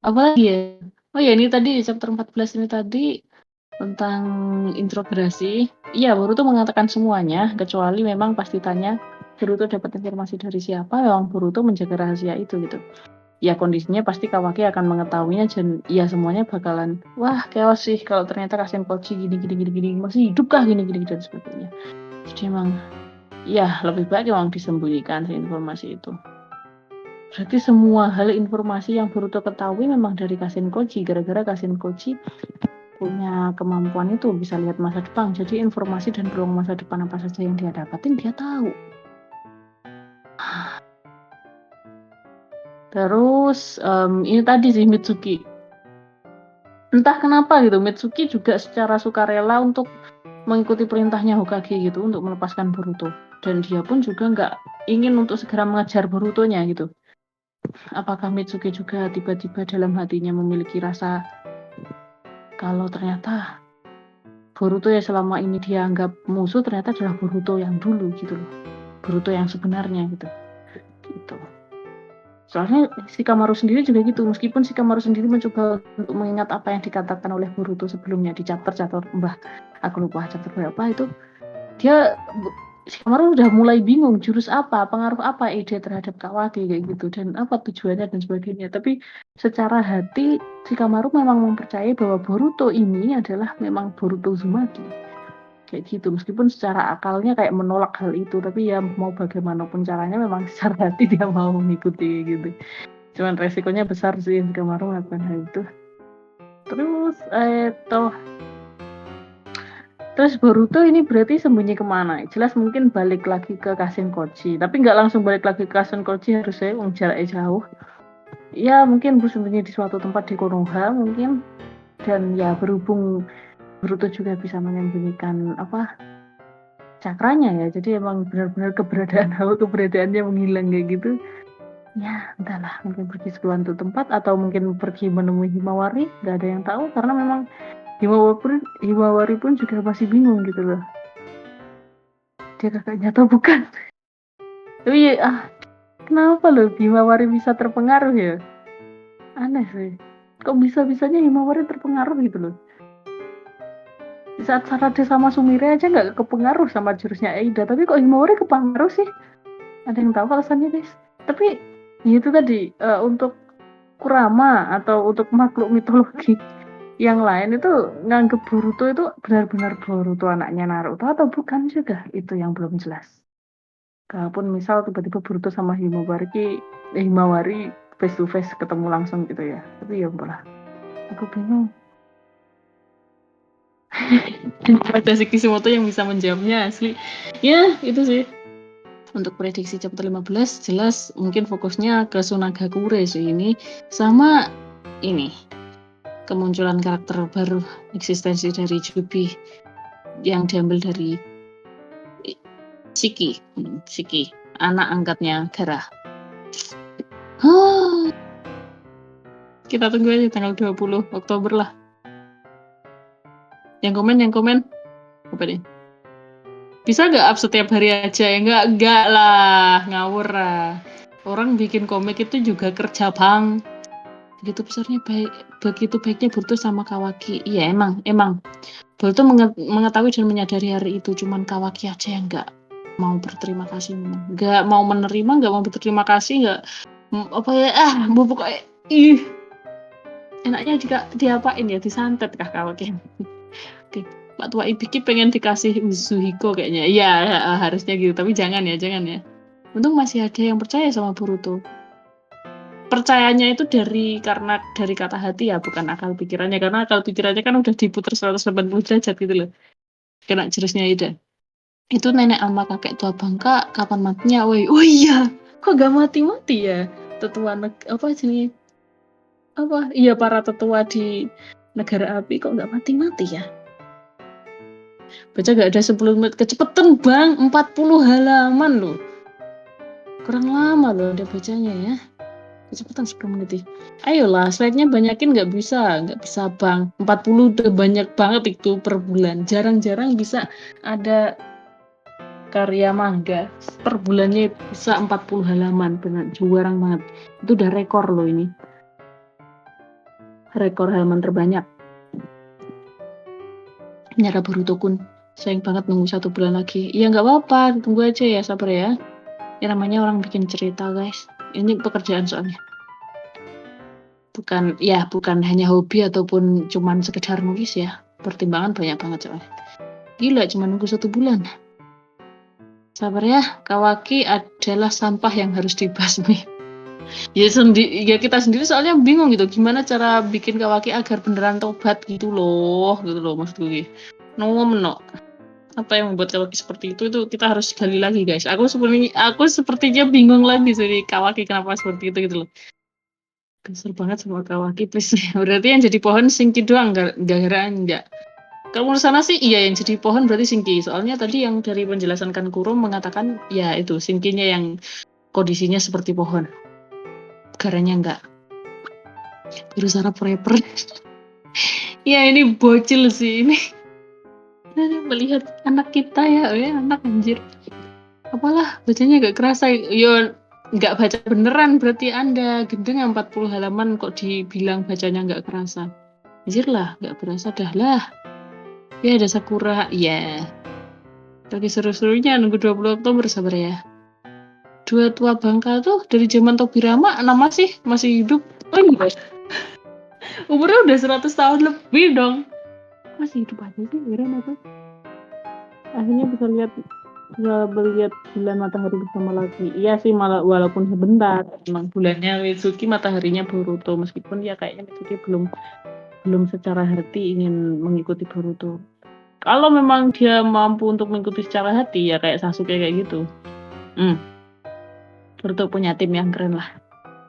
Apalagi ya? Oh ya, ini tadi di chapter 14 ini tadi tentang intrograsi. Iya, Boruto mengatakan semuanya, kecuali memang pasti tanya Boruto dapat informasi dari siapa, memang Boruto menjaga rahasia itu gitu. Ya kondisinya pasti Kawaki akan mengetahuinya dan ya semuanya bakalan wah chaos sih kalau ternyata Kasen Koji gini masih hidup kah gini dan sebagainya. Jadi emang ya lebih baik emang disembunyikan sih informasi itu. Berarti semua hal informasi yang Boruto ketahui memang dari Kasen Koji, gara-gara Kasen Koji punya kemampuan itu bisa lihat masa depan. Jadi informasi dan peluang masa depan apa saja yang dia dapatin dia tahu. Terus ini tadi sih Mitsuki. Entah kenapa gitu Mitsuki juga secara sukarela untuk mengikuti perintahnya Hokage gitu untuk melepaskan Boruto. Dan dia pun juga nggak ingin untuk segera mengejar Borutonya gitu. Apakah Mitsuki juga tiba-tiba dalam hatinya memiliki rasa kalau ternyata Boruto yang selama ini dia anggap musuh ternyata adalah Boruto yang dulu gitu loh. Boruto yang sebenarnya gitu. Soalnya Shikamaru sendiri juga gitu, meskipun Shikamaru sendiri mencoba untuk mengingat apa yang dikatakan oleh Boruto sebelumnya di chapter aku lupa chapter berapa itu, Shikamaru udah mulai bingung jurus apa, pengaruh apa ide terhadap Kawaki kayak gitu dan apa tujuannya dan sebagainya. Tapi secara hati Shikamaru memang mempercayai bahwa Boruto ini adalah memang Boruto Uzumaki. Kayak gitu, meskipun secara akalnya kayak menolak hal itu, tapi ya mau bagaimanapun caranya memang secara hati dia mau mengikuti gitu. Cuman resikonya besar sih Shikamaru melakukan hal itu. Terus Boruto ini berarti sembunyi kemana? Jelas mungkin balik lagi ke Kasen Koji, tapi nggak langsung balik lagi ke Kasen Koji harusnya jaraknya jauh. Ya mungkin bersembunyi di suatu tempat di Konoha mungkin, dan ya berhubung Boruto juga bisa menyembunyikan cakranya ya, jadi emang benar-benar keberadaannya menghilang kayak gitu. Ya entahlah, mungkin pergi ke suatu tempat atau mungkin pergi menemui Himawari, nggak ada yang tahu karena memang Himawari pun juga masih bingung gitu loh, dia kakaknya atau bukan. Tapi kenapa loh Himawari bisa terpengaruh ya, aneh sih, kok bisa-bisanya Himawari terpengaruh gitu loh. Di saat Sarada sama Sumire aja nggak kepengaruh sama jurusnya Aida, tapi kok Himawari kepengaruh sih? Ada yang tahu alasannya guys? Tapi itu tadi untuk Kurama atau untuk makhluk mitologi yang lain itu nganggep Boruto itu benar-benar Boruto anaknya Naruto atau bukan juga, itu yang belum jelas. Kalaupun misal tiba-tiba Boruto sama Himawari face to face ketemu langsung gitu ya, tapi ya apalah, aku bingung. Ada si Kishimoto yang bisa menjawabnya asli. Ya, itu sih. Untuk prediksi chapter 15 jelas mungkin fokusnya ke Sunagakure sih ini, sama ini kemunculan karakter baru, eksistensi dari Jubi yang diambil dari Shiki, anak angkatnya Gaara. Kita tunggu aja tanggal 20 Oktober lah. Yang komen apa nih? Bisa gak up setiap hari aja ya? Enggak lah, ngawur lah. Orang bikin komik itu juga kerja bang. Begitu baiknya Boruto sama Kawaki. Iya emang Boruto mengetahui dan menyadari hari itu, cuman Kawaki aja yang nggak mau berterima kasih, nggak mau menerima, nggak mau berterima kasih, nggak apa ya, pokoknya enaknya juga diapain ya, disantet kah Kawaki. Oke. Pak Tua Ibiki pengen dikasih Uzuhiko kayaknya. Iya, harusnya gitu, tapi jangan ya. Untung masih ada yang percaya sama Boruto. Percayanya itu karena dari kata hati ya, bukan akal pikirannya. Karena akal pikirannya kan udah diputar 180 derajat gitu loh. Kena jurusnya Ida. Itu nenek sama kakek tua bangka kapan matinya? Woi, oh iya, kok gak mati-mati ya? Tetua iya, para tetua di negara api kok gak mati-mati ya? Baca gak ada 10 menit, kecepetan bang, 40 halaman loh. Kurang lama loh ada bacanya ya. Kecepetan 10 menit ya. Ayolah, slide-nya banyakin nggak bisa bang. 40 udah banyak banget itu per bulan. Jarang-jarang bisa ada karya manga per bulannya bisa 40 halaman. Benar, jarang banget. Itu udah rekor loh ini. Rekor halaman terbanyak. Nyara Boruto-kun. Sayang banget nunggu 1 bulan lagi. Ya nggak apa-apa, tunggu aja ya, sabar ya. Ya namanya orang bikin cerita guys. Ini pekerjaan soalnya. Bukan hanya hobi ataupun cuman sekedar nulis ya. Pertimbangan banyak banget soalnya. Gila, cuma nunggu 1 bulan. Sabar ya, Kawaki adalah sampah yang harus dibasmi. Ya kita sendiri soalnya bingung gitu, gimana cara bikin Kawaki agar beneran tobat gitu loh maksud gue. No. Apa yang membuat Kawaki seperti itu kita harus gali lagi guys. Aku sepertinya bingung lagi sih Kawaki kenapa seperti itu gitu loh. Kesel banget sama Kawaki, please. Berarti yang jadi pohon Shinki doang, enggak. Kalau menurut sana sih iya, yang jadi pohon berarti Shinki. Soalnya tadi yang dari penjelasan Kankuro mengatakan ya itu Shinkinya yang kondisinya seperti pohon. Garanya enggak. Biru Sarap rapper. Ya ini bocil sih ini. Melihat anak kita ya anak anjir. Apalah bacanya gak kerasa. Yo nggak baca beneran berarti Anda gendeng 40 halaman kok dibilang bacanya nggak kerasa. Anjir lah, nggak berasa dah lah. Ya ada Sakura, ya. Lagi seru-serunya nunggu 20 Oktober, sabar ya. Dua tua bangka tuh dari zaman Tobirama masih hidup. Oh iya. Umurnya udah 100 tahun lebih dong. Masih hidup aja sih, heran aku. Akhirnya bisa melihat bulan matahari bersama lagi. Iya sih, malah walaupun sebentar. Emang bulannya Mitsuki, mataharinya Boruto. Meskipun ya kayaknya Mitsuki belum secara hati ingin mengikuti Boruto. Kalau memang dia mampu untuk mengikuti secara hati ya kayak Sasuke kayak gitu. Boruto punya tim yang keren lah.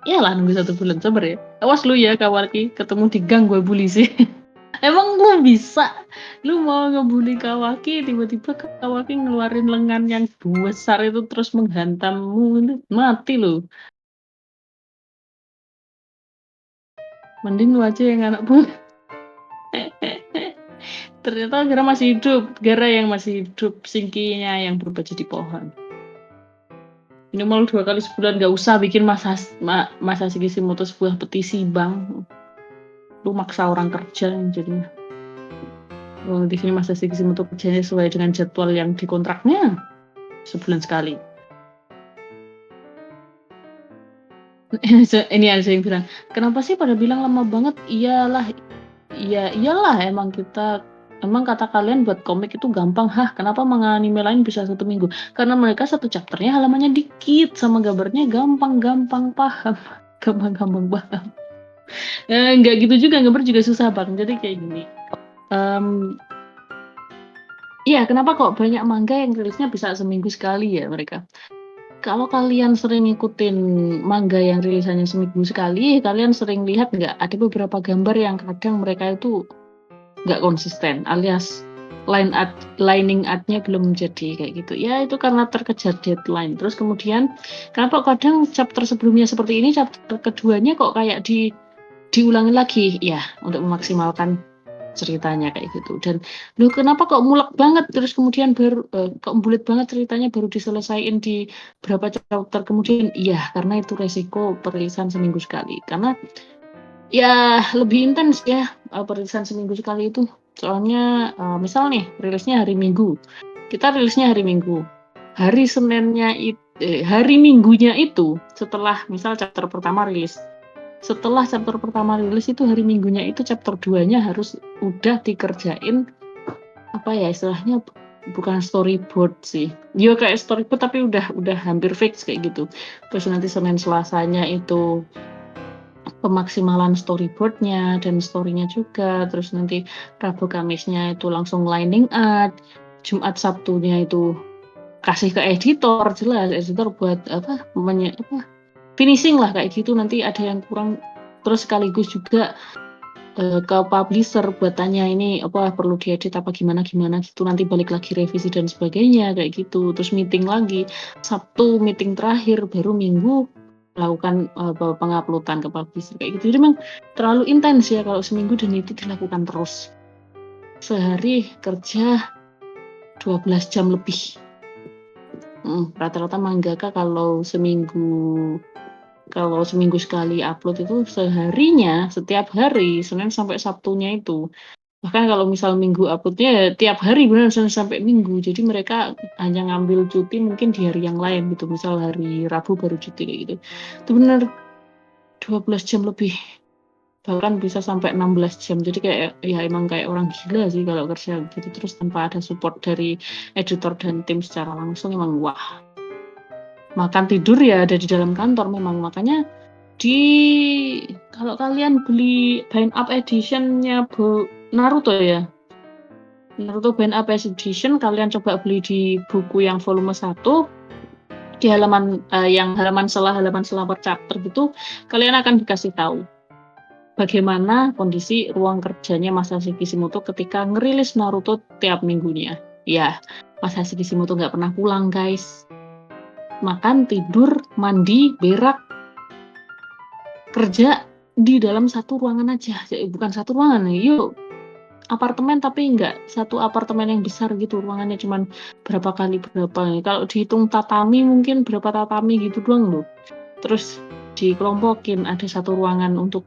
Iyalah nunggu 1 bulan, sabar ya. Awas lu ya Kawaki, ketemu di gang gue bully sih. Emang lu bisa? Lu mau ngebully Kawaki, tiba-tiba Kawaki ngeluarin lengan yang besar itu terus menghantammu, mati lu. Mending lu aja yang anak buah. Ternyata Gaara masih hidup. Gaara yang masih hidup, Shinki-nya yang berubah jadi pohon. Minimal 2 kali sebulan, gak usah bikin masa Kishimoto sebuah petisi bang. Lu maksa orang kerja jadinya. Di sini Masashi Kishimoto kerjanya sesuai dengan jadwal yang dikontraknya sebulan sekali. Ini ada yang bilang, kenapa sih pada bilang lama banget? Iyalah, emang kata kalian buat komik itu gampang. Kenapa manga anime lain bisa 1 minggu? Karena mereka 1 chapternya halamannya dikit, sama gambarnya gampang paham. Gampang paham. Nggak gitu juga, gambar juga susah bang. Jadi kayak gini. Iya, kenapa kok banyak manga yang rilisnya bisa seminggu sekali ya mereka? Kalau kalian sering ngikutin manga yang rilisannya seminggu sekali, kalian sering lihat nggak ada beberapa gambar yang kadang mereka itu nggak konsisten, alias lining art-nya belum jadi kayak gitu. Ya itu karena terkejar deadline. Terus kemudian kenapa kadang chapter sebelumnya seperti ini, chapter keduanya kok kayak diulangi lagi? Ya, untuk memaksimalkan ceritanya kayak gitu. Dan loh kenapa kok mulek banget, terus kemudian baru kok bulat banget ceritanya baru diselesaikan di berapa chapter kemudian? Iya, karena itu resiko perilisan seminggu sekali. Karena ya lebih intens ya perilisan seminggu sekali itu. Soalnya misal nih rilisnya hari Minggu. Kita rilisnya hari Minggu. Hari Seninnya hari Minggunya itu setelah misal chapter pertama rilis. Setelah chapter pertama rilis itu hari Minggunya itu chapter 2-nya harus udah dikerjain apa ya istilahnya, bukan storyboard sih. Ya kayak storyboard tapi udah hampir fix kayak gitu. Terus nanti Senin Selasanya itu pemaksimalan storyboardnya dan storynya juga. Terus nanti Rabu Kamisnya itu langsung lining art. Jumat Sabtunya itu kasih ke editor, jelas editor buat finishing lah kayak gitu. Nanti ada yang kurang, terus sekaligus juga ke publisher buat tanya ini apa perlu diedit apa gimana gitu, nanti balik lagi revisi dan sebagainya kayak gitu. Terus meeting lagi Sabtu, meeting terakhir, baru Minggu lakukan penguploadan ke publisher kayak gitu. Jadi memang terlalu intens ya kalau seminggu, dan itu dilakukan terus. Sehari kerja 12 jam lebih. Rata-rata mangaka kalau seminggu sekali upload itu seharinya, setiap hari, Senin sampai Sabtunya itu. Bahkan kalau misal Minggu uploadnya ya tiap hari benar Senin sampai Minggu. Jadi mereka hanya ngambil cuti mungkin di hari yang lain gitu. Misal hari Rabu baru cuti kayak gitu. Itu benar 12 jam lebih. Bahkan bisa sampai 16 jam. Jadi kayak ya emang kayak orang gila sih kalau kerja gitu. Terus tanpa ada support dari editor dan tim secara langsung, emang wah. Makan tidur ya ada di dalam kantor memang. Makanya kalau kalian beli bind up editionnya Naruto ya, Naruto bind up edition, kalian coba beli di buku yang volume 1 di halaman halaman selah per chapter gitu, kalian akan dikasih tahu bagaimana kondisi ruang kerjanya Masashi Kishimoto ketika ngerilis Naruto tiap minggunya. Ya, Masashi Kishimoto nggak pernah pulang guys. Makan, tidur, mandi, berak, kerja di dalam satu ruangan aja. Bukan satu ruangan nih, yuk apartemen tapi nggak satu apartemen yang besar gitu, ruangannya cuman berapa kali berapa nih. Kalau dihitung tatami mungkin berapa tatami gitu doang loh. Terus dikelompokin, ada satu ruangan untuk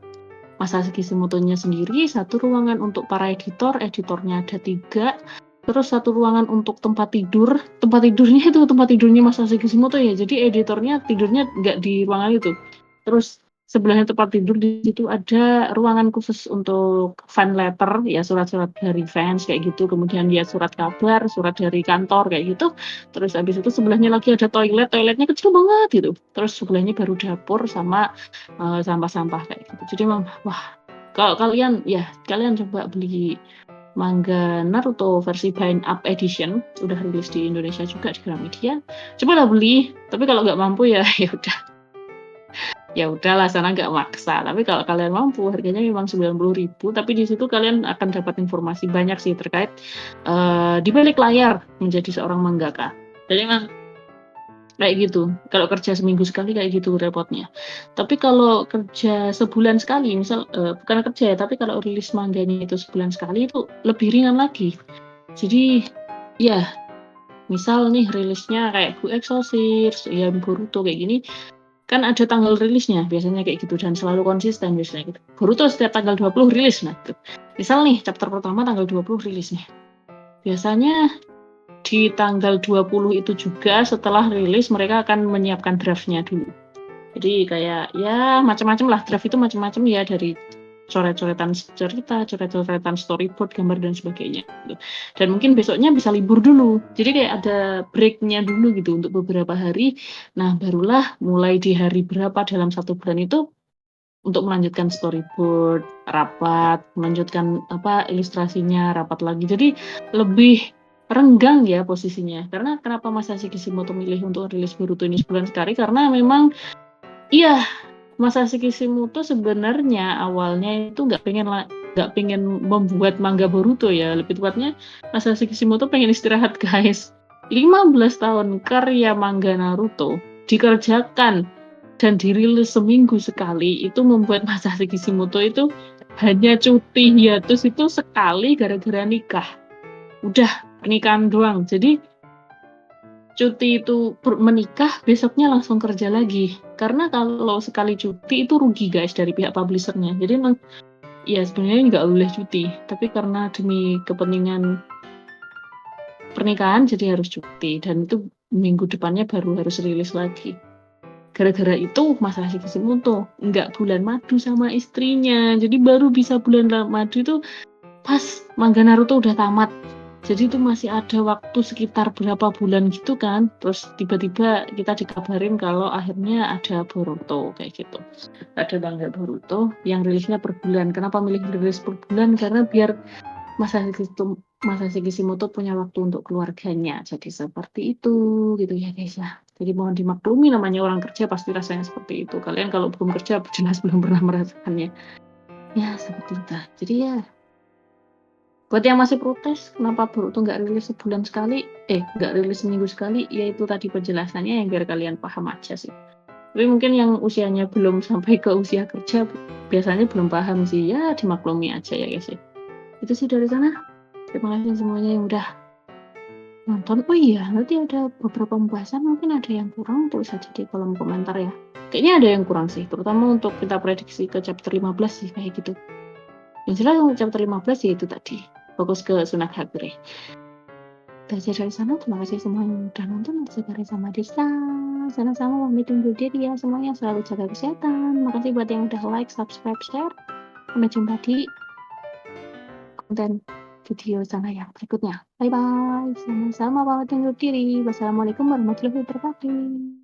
Masashi Kishimoto-nya sendiri, satu ruangan untuk para editornya ada 3, terus satu ruangan untuk tempat tidurnya itu tempat tidurnya Masashi Kishimoto ya, jadi editornya tidurnya nggak di ruangan itu. Terus sebelahnya tempat tidur, di situ ada ruangan khusus untuk fan letter ya, surat-surat dari fans kayak gitu, kemudian ya surat kabar, surat dari kantor kayak gitu. Terus habis itu sebelahnya lagi ada toiletnya kecil banget gitu. Terus sebelahnya baru dapur sama sampah-sampah kayak gitu. Jadi memang wah, kalau kalian coba beli manga Naruto versi bind up edition, udah rilis di Indonesia juga di Gramedia, cobalah beli. Tapi kalau nggak mampu ya ya udahlah, sana nggak maksa. Tapi kalau kalian mampu, harganya memang 90.000, tapi di situ kalian akan dapat informasi banyak sih terkait di balik layar menjadi seorang mangaka. Jadi memang kayak gitu. Kalau kerja seminggu sekali kayak gitu repotnya. Tapi kalau kerja sebulan sekali, misal bukan kerja ya, tapi kalau rilis manganya itu sebulan sekali, itu lebih ringan lagi. Jadi ya misal nih rilisnya kayak Bu Exorcist, ya Boruto kayak gini, kan ada tanggal rilisnya biasanya kayak gitu dan selalu konsisten biasanya gitu. Boruto setiap tanggal 20 rilis. Nah, gitu. Misal nih chapter pertama tanggal 20 rilis nih. Biasanya di tanggal 20 itu juga setelah rilis mereka akan menyiapkan draftnya dulu. Jadi kayak ya macam-macam lah, draft itu macam-macam ya, dari coret-coretan cerita, coret-coretan storyboard, gambar dan sebagainya gitu. Dan mungkin besoknya bisa libur dulu. Jadi kayak ada breaknya dulu gitu untuk beberapa hari. Nah, barulah mulai di hari berapa dalam 1 bulan itu untuk melanjutkan storyboard, rapat, melanjutkan ilustrasinya, rapat lagi. Jadi lebih renggang ya posisinya. Karena kenapa Masashi Kishimoto milih untuk rilis Boruto ini sebulan sekali? Karena memang iya, Masashi Kishimoto sebenarnya awalnya itu nggak pengen membuat manga Boruto ya. Lebih tepatnya Masashi Kishimoto pengen istirahat guys. 15 tahun karya manga Naruto dikerjakan dan dirilis seminggu sekali, itu membuat Masashi Kishimoto itu hanya cuti hiatus itu sekali gara-gara nikah. Udah pernikahan doang. Jadi cuti itu menikah, besoknya langsung kerja lagi. Karena kalau sekali cuti itu rugi guys dari pihak publishernya. Jadi emang ya sebenarnya nggak boleh cuti, tapi karena demi kepentingan pernikahan jadi harus cuti, dan itu minggu depannya baru harus rilis lagi. Gara-gara itu Masashi Kishimoto nggak bulan madu sama istrinya, jadi baru bisa bulan madu itu pas manga Naruto udah tamat. Jadi itu masih ada waktu sekitar berapa bulan gitu kan. Terus tiba-tiba kita dikabarin kalau akhirnya ada Boruto kayak gitu. Ada manga Boruto yang rilisnya per bulan. Kenapa milih rilis per bulan? Karena biar Masashi Kishimoto punya waktu untuk keluarganya. Jadi seperti itu gitu ya guys ya. Jadi mohon dimaklumi, namanya orang kerja pasti rasanya seperti itu. Kalian kalau belum kerja jelas belum pernah merasakannya. Ya seperti itu. Jadi ya, buat yang masih protes, kenapa Boruto nggak rilis sebulan sekali, nggak rilis seminggu sekali, yaitu tadi penjelasannya yang biar kalian paham aja sih. Tapi mungkin yang usianya belum sampai ke usia kerja, biasanya belum paham sih, ya dimaklumi aja ya guys ya. Itu sih dari sana. Terima kasih semuanya yang udah nonton. Oh iya, nanti ada beberapa pembahasan, mungkin ada yang kurang, tulis aja di kolom komentar ya. Kayaknya ada yang kurang sih, terutama untuk kita prediksi ke chapter 15 sih, kayak gitu. Yang jelas untuk chapter 15 ya itu tadi, fokus ke Sunagakure. Belajar dari sana, terima kasih semua yang udah nonton. Sekali sama Desa, sama-sama pamit undur diri ya semuanya, selalu jaga kesehatan. Makasih buat yang udah like, subscribe, share. Sampai jumpa di konten video sana yang berikutnya. Bye bye, sama-sama pamit undur diri. Wassalamualaikum warahmatullahi wabarakatuh.